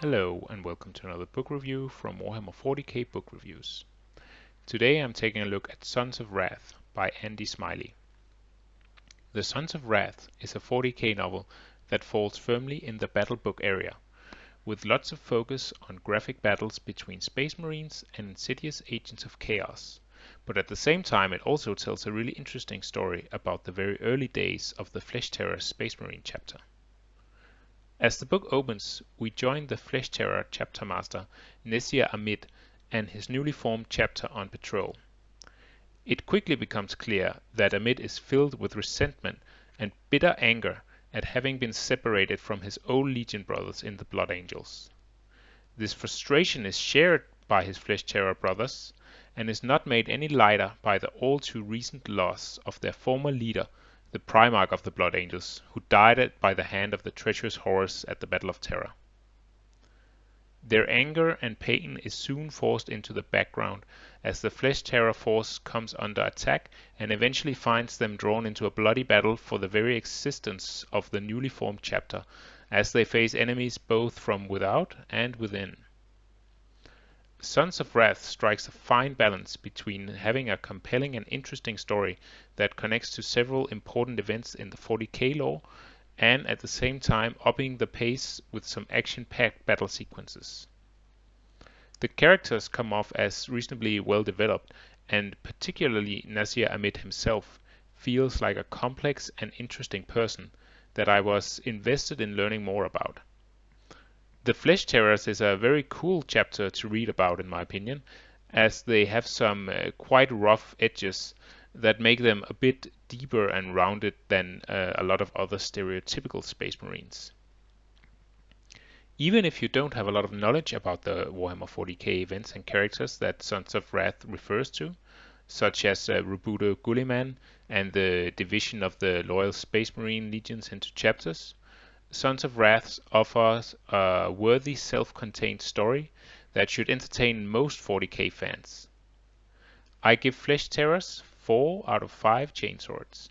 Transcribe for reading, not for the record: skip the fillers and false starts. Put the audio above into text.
Hello and welcome to another book review from Warhammer 40k Book Reviews. Today I'm taking a look at Sons of Wrath by Andy Smiley. The Sons of Wrath is a 40k novel that falls firmly in the battle book area, with lots of focus on graphic battles between Space Marines and insidious agents of chaos. But at the same time it also tells a really interesting story about the very early days of the Flesh Terror Space Marine chapter. As the book opens, we join the Flesh Terror chapter master Nasir Ahmed and his newly formed chapter on patrol. It quickly becomes clear that Ahmed is filled with resentment and bitter anger at having been separated from his old Legion brothers in the Blood Angels. This frustration is shared by his Flesh Terror brothers and is not made any lighter by the all too recent loss of their former leader, the Primarch of the Blood Angels, who died by the hand of the treacherous Horus at the Battle of Terra. Their anger and pain is soon forced into the background as the Flesh Terror force comes under attack and eventually finds them drawn into a bloody battle for the very existence of the newly formed chapter, as they face enemies both from without and within. Sons of Wrath strikes a fine balance between having a compelling and interesting story that connects to several important events in the 40k lore, and at the same time upping the pace with some action-packed battle sequences. The characters come off as reasonably well developed, and particularly Nasir Ahmed himself feels like a complex and interesting person that I was invested in learning more about. The Flesh Terrors is a very cool chapter to read about in my opinion, as they have some quite rough edges that make them a bit deeper and rounded than a lot of other stereotypical Space Marines. Even if you don't have a lot of knowledge about the Warhammer 40k events and characters that Sons of Wrath refers to, such as Roboute Guilliman and the division of the loyal Space Marine legions into chapters, Sons of Wrath offers a worthy self-contained story that should entertain most 40k fans. I give Flesh Terrors 4 out of 5 chainswords.